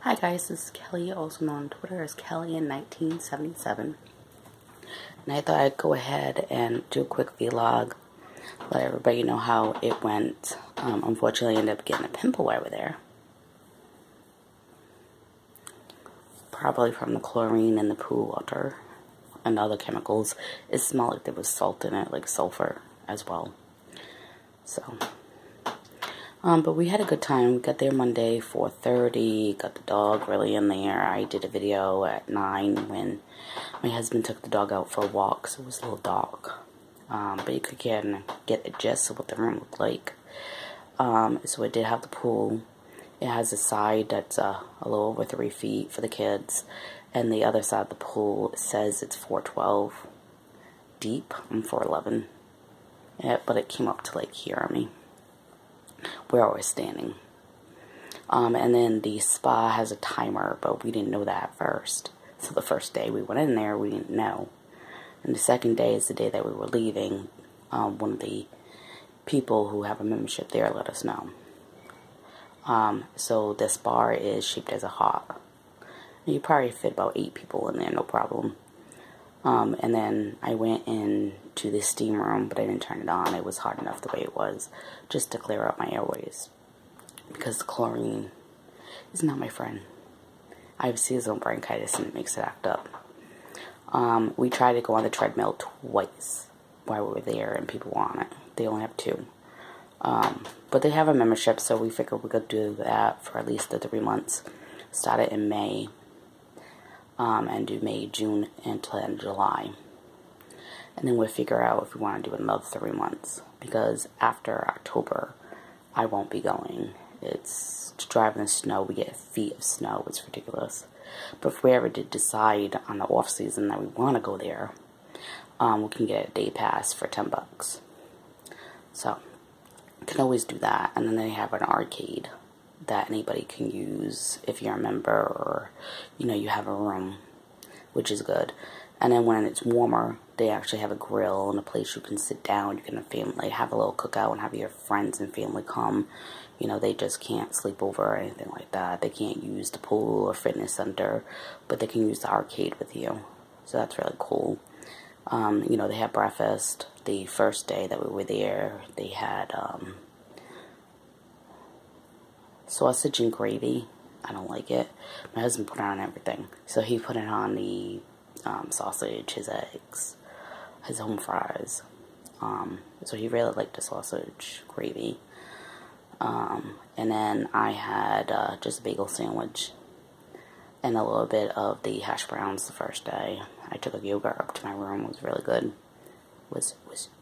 Hi guys, this is Kelly, also known on Twitter as Kelly in 1977. And I thought I'd go ahead and do a quick vlog, let everybody know how it went. Unfortunately, I ended up getting a pimple over there. Probably from the chlorine in the pool water and other chemicals. It smelled like there was salt in it, like sulfur as well. So, but we had a good time. We got there Monday, 4:30, got the dog really in there. I did a video at 9 when my husband took the dog out for a walk, so it was a little dog. But you could get a gist of what the room looked like. So it did have the pool. It has a side that's a little over 3 feet for the kids, and the other side of the pool says it's 412 deep. I'm 4'11", yeah, but it came up to like here on me, where I was standing. And then the spa has a timer, but we didn't know that at first. So the first day we went in there, we didn't know. And the second day is the day that we were leaving. One of the people who have a membership there let us know. So this bar is shaped as a heart. You probably fit about 8 people in there, no problem. And then I went into the steam room, but I didn't turn it on. It was hot enough the way it was, just to clear out my airways. Because the chlorine is not my friend. I have seasonal bronchitis and it makes it act up. We tried to go on the treadmill twice while we were there, and people were on it. They only have 2. But they have a membership, so we figured we could do that for at least the 3 months. Started in May, and do May, June, until end of July. And then we'll figure out if we want to do another 3 months, because after October, I won't be going. It's to drive in the snow. We get feet of snow. It's ridiculous. But if we ever did decide on the off season that we want to go there, we can get a day pass for $10. So you can always do that. And then they have an arcade that anybody can use if you're a member, or you have a room, which is good. And then when it's warmer, they actually have a grill and a place you can sit down. You can have a little cookout and have your friends and family come. They just can't sleep over or anything like that. They can't use the pool or fitness center, but they can use the arcade with you. So that's really cool. They had breakfast. The first day that we were there, they had sausage and gravy. I don't like it. My husband put it on everything. So he put it on the sausage, his eggs, his home fries. So he really liked the sausage gravy. And then I had just a bagel sandwich and a little bit of the hash browns the first day. I took a yogurt up to my room. It was really good. It was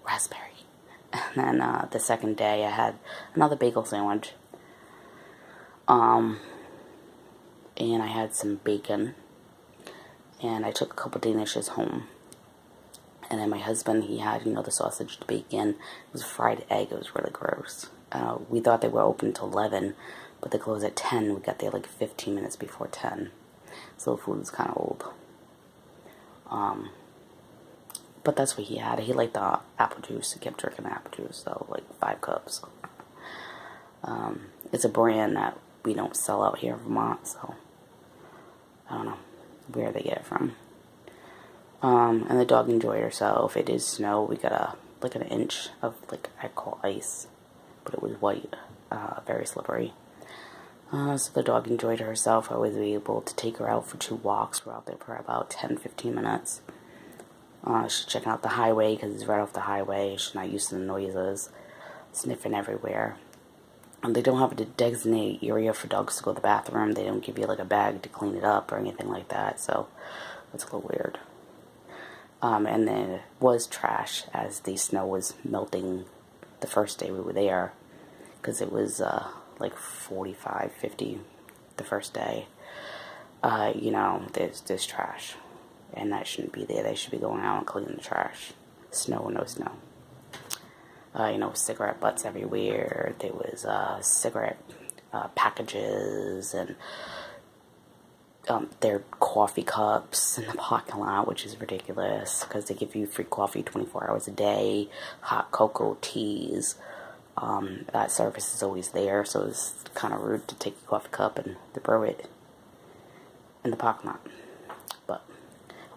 raspberry. And then the second day I had another bagel sandwich. And I had some bacon. And I took a couple Danishes home. And then my husband, he had, the sausage, the bacon. It was a fried egg. It was really gross. We thought they were open until 11, but they closed at 10. We got there like 15 minutes before 10. So the food was kind of old. But that's what he had. He liked the apple juice. He kept drinking apple juice, so like 5 cups. It's a brand that we don't sell out here in Vermont, so I don't know where they get it from. And the dog enjoyed herself. It did snow. We got like an inch of I call ice, but it was white, very slippery. So the dog enjoyed herself. I was able to take her out for 2 walks. We're out there for about 10-15 minutes. She's checking out the highway because it's right off the highway. She's not used to the noises, sniffing everywhere. They don't have a designated area for dogs to go to the bathroom. They don't give you like a bag to clean it up or anything like that, so that's a little weird. And then it was trash as the snow was melting the first day we were there, because it was like 45, 50 the first day. There's trash, and that shouldn't be there. They should be going out and cleaning the trash, snow or no snow. Cigarette butts everywhere. There was cigarette packages and their coffee cups in the parking lot, which is ridiculous because they give you free coffee 24 hours a day, hot cocoa, teas. That service is always there, so it's kind of rude to take a coffee cup and to brew it. in the parking lot. But,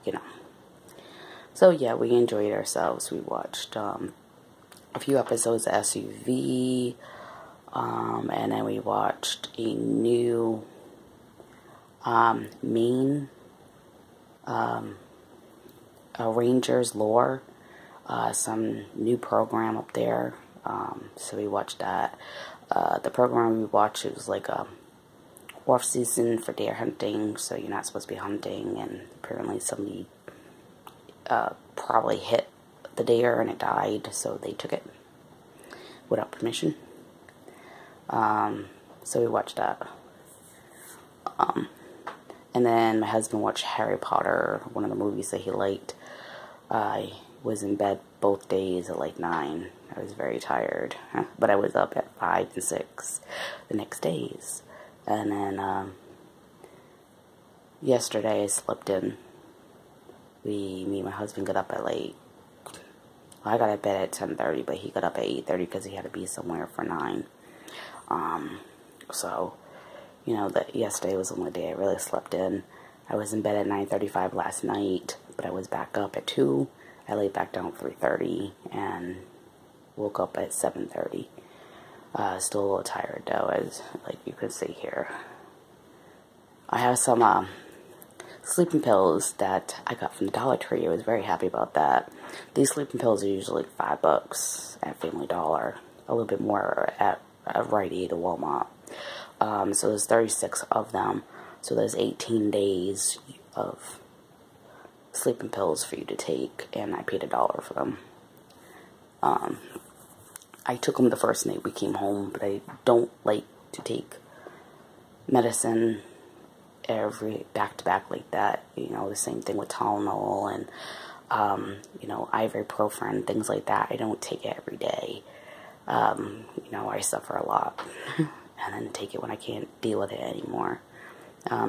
you know. So, yeah, we enjoyed ourselves. We watched a few episodes of SUV. And then we watched a new Maine Rangers Lore. Some new program up there. So we watched that. The program we watched, it was like a off season for deer hunting, so you're not supposed to be hunting, and apparently somebody probably hit the deer and it died, so they took it without permission. So we watched that. And then my husband watched Harry Potter, one of the movies that he liked. I was in bed both days at like 9. I was very tired, but I was up at 5 and 6 the next days. And then yesterday I slept in. Me and my husband got up at like, I got at bed at 10:30, but he got up at 8:30 because he had to be somewhere for 9. So, you know, that yesterday was the only day I really slept in. I was in bed at 9:35 last night, but I was back up at 2. I laid back down at 3:30 and woke up at 7:30. Still a little tired though, as like you can see here. I have some sleeping pills that I got from the Dollar Tree. I was very happy about that. These sleeping pills are usually $5 at Family Dollar, a little bit more at Rite Aid or Walmart. So there's 36 of them. So there's 18 days of sleeping pills for you to take, and I paid $1 for them. I took them the first night we came home, but I don't like to take medicine every back-to-back like that. You know, the same thing with Tylenol and, you know, ibuprofen, things like that. I don't take it every day. You know, I suffer a lot. And then take it when I can't deal with it anymore.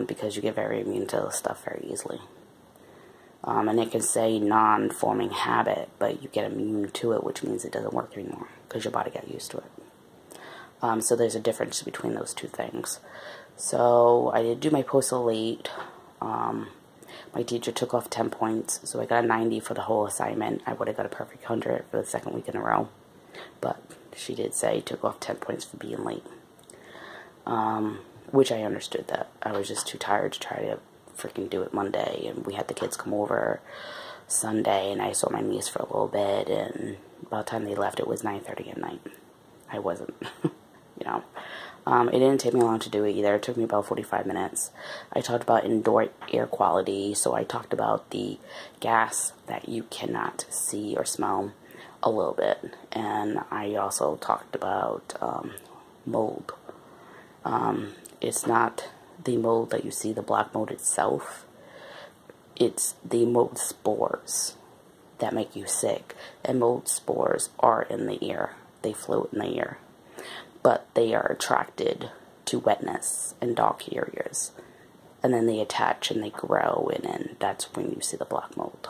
Because you get very immune to stuff very easily. And it can say non-forming habit, but you get immune to it, which means it doesn't work anymore because your body got used to it. So there's a difference between those two things. So I did do my postal late. My teacher took off 10 points, so I got a 90 for the whole assignment. I would have got a perfect 100 for the second week in a row. But she did say took off 10 points for being late. Which I understood that. I was just too tired to try to freaking do it Monday, and we had the kids come over Sunday, and I saw my niece for a little bit, and by the time they left, it was 9:30 at night. I wasn't, you know. It didn't take me long to do it either. It took me about 45 minutes. I talked about indoor air quality, so I talked about the gas that you cannot see or smell a little bit, and I also talked about mold. It's not the mold that you see, the black mold itself. It's the mold spores that make you sick. And mold spores are in the air. They float in the air. But they are attracted to wetness and dark areas. And then they attach and they grow, and then that's when you see the black mold.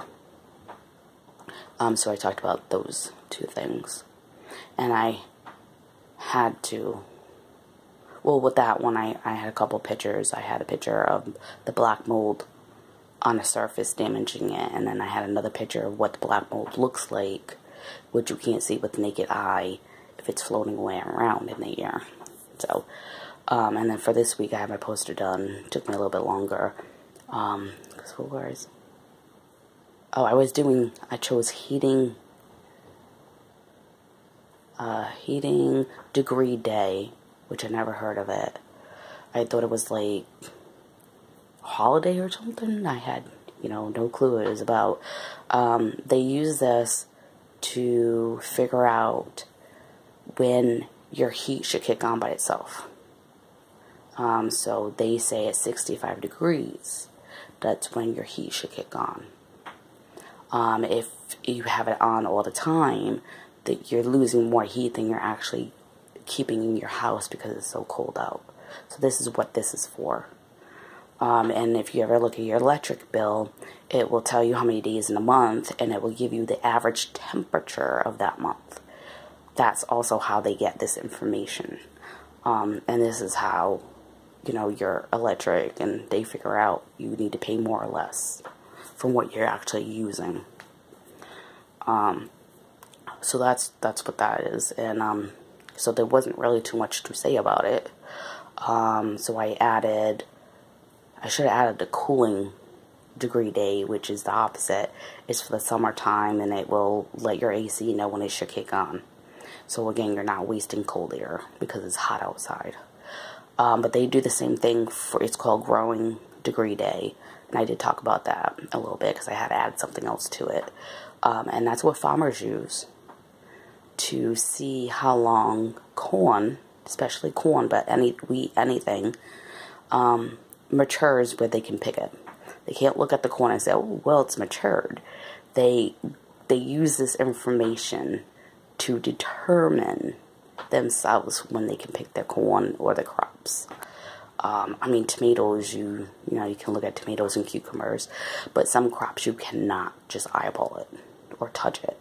So I talked about those two things. And I had to... Well, with that one, I had a couple pictures. I had a picture of the black mold on the surface damaging it, and then I had another picture of what the black mold looks like, which you can't see with the naked eye if it's floating away around in the air. So, and then for this week, I had my poster done. It took me a little bit longer. I chose heating degree day, which I never heard of it. I thought it was like a holiday or something. I had, you know, no clue what it was about. They use this to figure out when your heat should kick on by itself. So they say at 65 degrees, that's when your heat should kick on. If you have it on all the time, that you're losing more heat than you're actually keeping in your house because it's so cold out. So this is what this is for. And if you ever look at your electric bill, it will tell you how many days in a month, and it will give you the average temperature of that month. That's also how they get this information. And this is how you know, your electric, and they figure out you need to pay more or less from what you're actually using. So that's what that is. And so there wasn't really too much to say about it. So I should have added the cooling degree day, which is the opposite. It's for the summertime, and it will let your AC know when it should kick on. So again, you're not wasting cold air because it's hot outside. But they do the same thing for, it's called growing degree day. And I did talk about that a little bit because I had to add something else to it. And that's what farmers use to see how long corn, especially corn, but any wheat, anything, matures where they can pick it. They can't look at the corn and say, oh, well, it's matured. They use this information to determine themselves when they can pick their corn or the crops. I mean, tomatoes, you know, you can look at tomatoes and cucumbers, but some crops you cannot just eyeball it or touch it.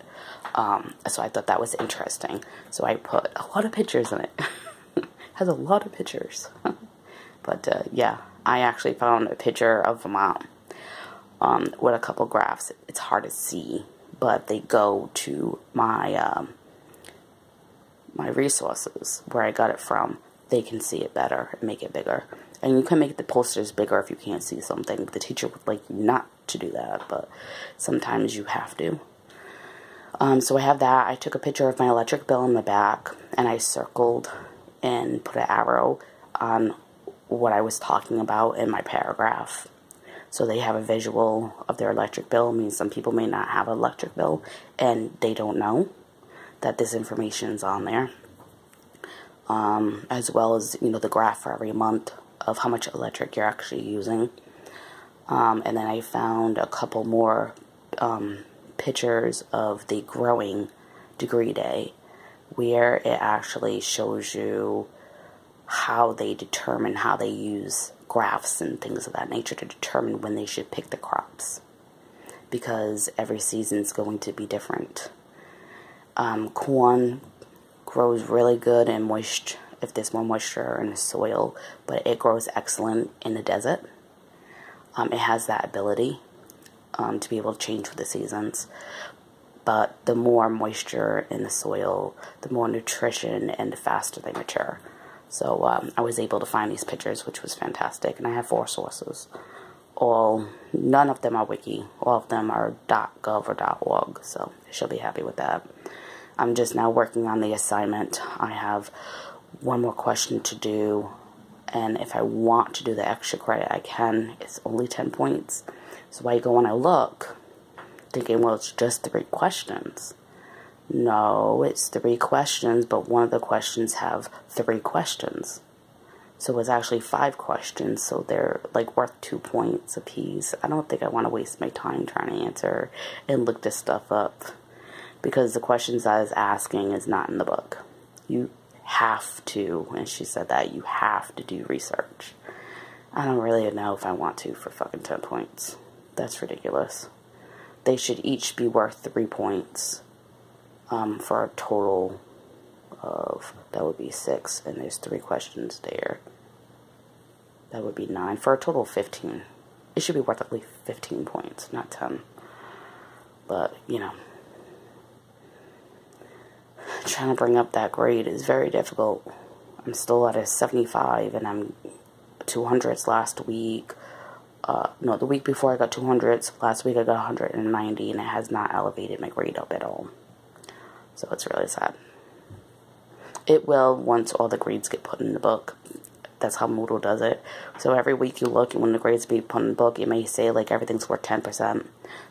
So I thought that was interesting. So I put a lot of pictures in it. Has a lot of pictures. But yeah, I actually found a picture of Vermont with a couple graphs. It's hard to see, but they go to my my resources where I got it from. They can see it better and make it bigger. And you can make the posters bigger if you can't see something. The teacher would like you not to do that, but sometimes you have to. So I have that. I took a picture of my electric bill in the back, and I circled and put an arrow on what I was talking about in my paragraph. So they have a visual of their electric bill. It means some people may not have an electric bill, and they don't know that this information is on there. As well as, you know, the graph for every month of how much electric you're actually using. And then I found a couple more pictures of the growing degree day, where it actually shows you how they determine, how they use graphs and things of that nature to determine when they should pick the crops, because every season is going to be different. Corn grows really good in moisture, if there's more moisture in the soil, but it grows excellent in the desert. It has that ability to be able to change with the seasons. But the more moisture in the soil, the more nutrition, and the faster they mature. So I was able to find these pictures, which was fantastic. And I have 4 sources. None of them are wiki. All of them are .gov or .org. So I should be happy with that. I'm just now working on the assignment. I have one more question to do. And if I want to do the extra credit, I can. It's only 10 points. So I go and I look, thinking, well, it's just 3 questions. No, it's 3 questions, but one of the questions have 3 questions. So it's actually 5 questions, so they're like worth 2 points apiece. I don't think I want to waste my time trying to answer and look this stuff up, because the questions I was asking is not in the book. You have to, and she said that, you have to do research. I don't really know if I want to for fucking 10 points. That's ridiculous. They should each be worth 3 points for a total of, that would be 6, and there's 3 questions there. That would be 9, for a total of 15. It should be worth at least 15 points, not 10. But, you know, trying to bring up that grade is very difficult. I'm still at a 75, and I'm 200s last week. No, the week before I got 200s. Last week I got 190, and it has not elevated my grade up at all. So it's really sad. It will once all the grades get put in the book. That's how Moodle does it. So every week you look, and when the grades be put in the book, it may say like everything's worth 10%.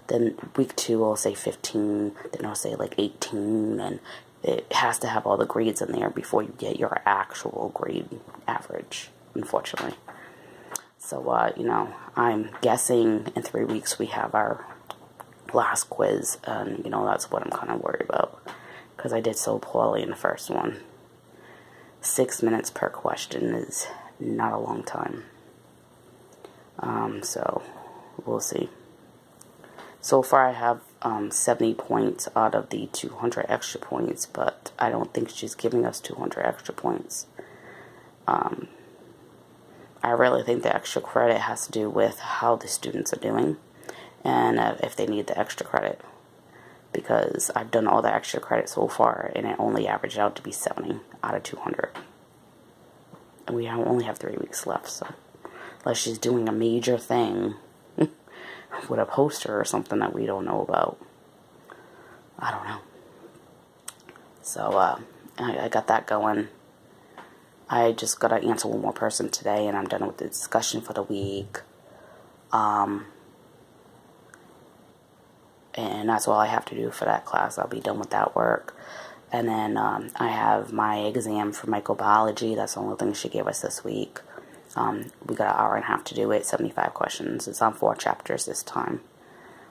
Then week 2 will say 15. Then it'll say like 18, and it has to have all the grades in there before you get your actual grade average, unfortunately. So, you know, I'm guessing in 3 weeks we have our last quiz, and, you know, that's what I'm kind of worried about, because I did so poorly in the first one. 6 minutes per question is not a long time. So, we'll see. So far I have 70 points out of the 200 extra points, but I don't think she's giving us 200 extra points. I really think the extra credit has to do with how the students are doing and if they need the extra credit. Because I've done all the extra credit so far and it only averaged out to be 70 out of 200. And we only have 3 weeks left, so unless she's doing a major thing with a poster or something that we don't know about. I don't know. So, I got that going. I just got to answer one more person today, and I'm done with the discussion for the week. And that's all I have to do for that class. I'll be done with that work. And then I have my exam for microbiology. That's the only thing she gave us this week. We got an hour and a half to do it, 75 questions. It's on 4 chapters this time.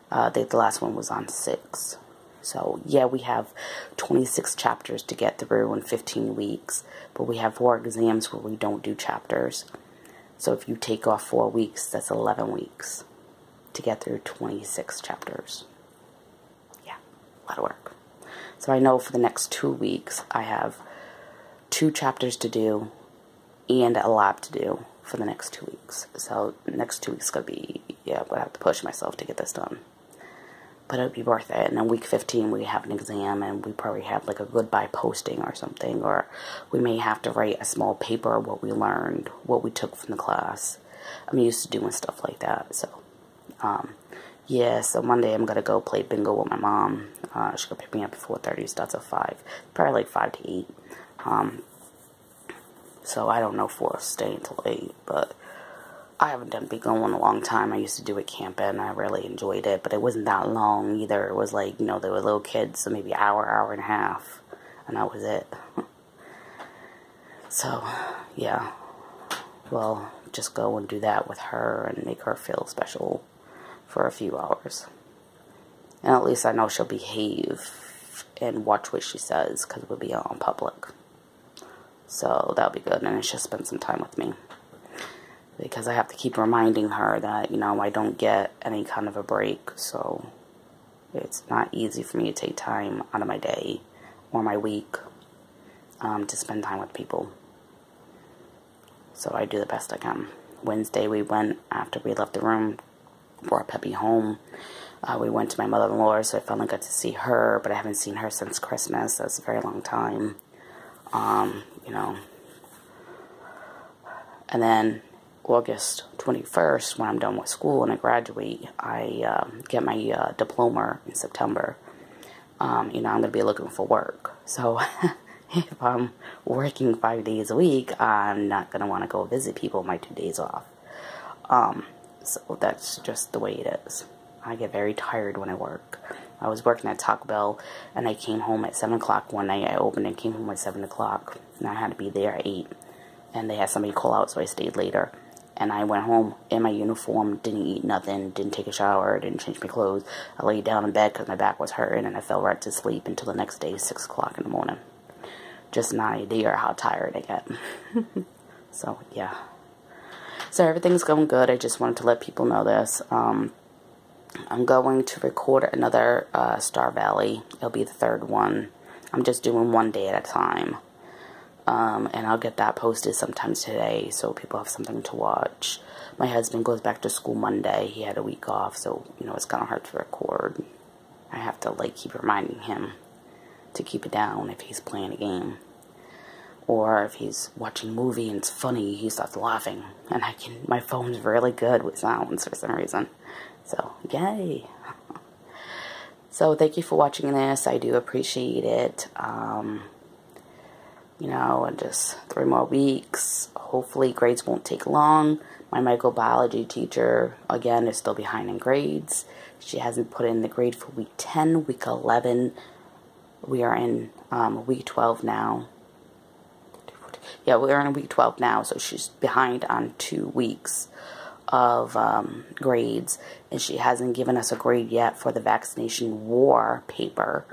The last one was on 6. So, yeah, we have 26 chapters to get through in 15 weeks. But we have 4 exams where we don't do chapters. So if you take off 4 weeks, that's 11 weeks to get through 26 chapters. Yeah, a lot of work. So I know for the next 2 weeks, I have 2 chapters to do and a lab to do for the next 2 weeks. So the next 2 weeks is going to be, yeah, I'm going to have to push myself to get this done. But it'll be worth it. And then week 15, we have an exam, and we probably have like a goodbye posting or something. Or we may have to write a small paper of what we learned, what we took from the class. I'm used to doing stuff like that. So, yeah, so Monday I'm going to go play bingo with my mom. She's going to pick me up at 4:30, starts at 5. Probably like 5 to 8. So I don't know if we'll stay until 8, but I haven't done bingo in a long time. I used to do it camping. I really enjoyed it, but it wasn't that long either. It was like, you know, they were little kids, so maybe an hour, hour and a half, and that was it. So, yeah, well, just go and do that with her and make her feel special for a few hours. And at least I know she'll behave and watch what she says, because it would be on public. So that'll be good, and then she'll spend some time with me. Because I have to keep reminding her that, you know, I don't get any kind of a break. So it's not easy for me to take time out of my day or my week to spend time with people. So I do the best I can. Wednesday we went, after we left the room, brought Peppy home. We went to my mother-in-law's, so I finally got to see her. But I haven't seen her since Christmas. That's a very long time. You know. And then August 21st, when I'm done with school and I graduate, I get my diploma in September. You know, I'm going to be looking for work. So if I'm working 5 days a week, I'm not going to want to go visit people my 2 days off. So that's just the way it is. I get very tired when I work. I was working at Taco Bell, and I came home at 7 o'clock one night. I opened and came home at 7 o'clock, and I had to be there at 8. And they had somebody call out, so I stayed later. And I went home in my uniform, didn't eat nothing, didn't take a shower, didn't change my clothes. I laid down in bed because my back was hurting, and I fell right to sleep until the next day, 6 o'clock in the morning. Just an idea how tired I get. So, yeah. So, everything's going good. I just wanted to let people know this. I'm going to record another Star Valley. It'll be the 3rd one. I'm just doing one day at a time. And I'll get that posted sometime today so people have something to watch. My husband goes back to school Monday. He had a week off, so, you know, it's kind of hard to record. I have to, like, keep reminding him to keep it down if he's playing a game. Or if he's watching a movie and it's funny, he starts laughing. And my phone's really good with sounds for some reason. So, yay. So, thank you for watching this. I do appreciate it. You know, and just 3 more weeks. Hopefully grades won't take long. My microbiology teacher, again, is still behind in grades. She hasn't put in the grade for week 10, week 11. We are in week 12 now. Yeah, we're in week 12 now, so she's behind on 2 weeks of grades. And she hasn't given us a grade yet for the vaccination war paper.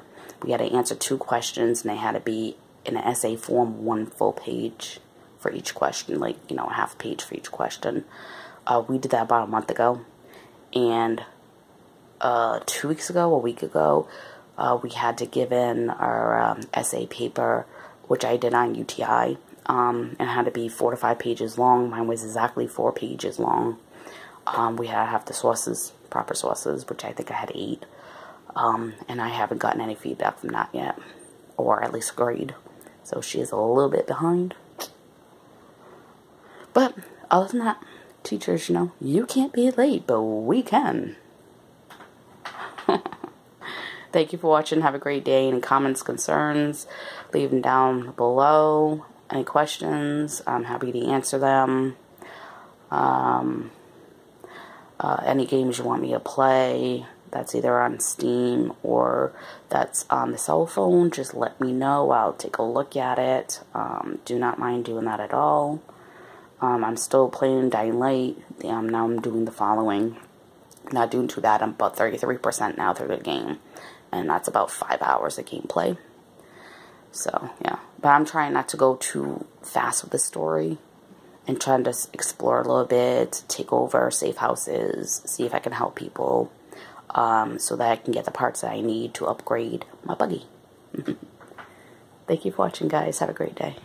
We had to answer 2 questions, and they had to be in an essay form, 1 full page for each question, like, you know, a half page for each question. We did that about a month ago, and 2 weeks ago, a week ago, we had to give in our essay paper, which I did on UTI, and it had to be 4 to 5 pages long. Mine was exactly 4 pages long. We had to have the sources, proper sources, which I think I had 8. And I haven't gotten any feedback from that yet, or at least a grade. So she is a little bit behind. But other than that, teachers, you know, you can't be late, but we can. Thank you for watching. Have a great day. Any comments, concerns, leave them down below. Any questions, I'm happy to answer them. Any games you want me to play, that's either on Steam or that's on the cell phone, just let me know. I'll take a look at it. Do not mind doing that at all. I'm still playing Dying Light. Now I'm doing the following. Not doing too bad. I'm about 33% now through the game. And that's about 5 hours of gameplay. So, yeah. But I'm trying not to go too fast with the story. And trying to explore a little bit. Take over safe houses. See if I can help people. So that I can get the parts that I need to upgrade my buggy. Thank you for watching, guys. Have a great day.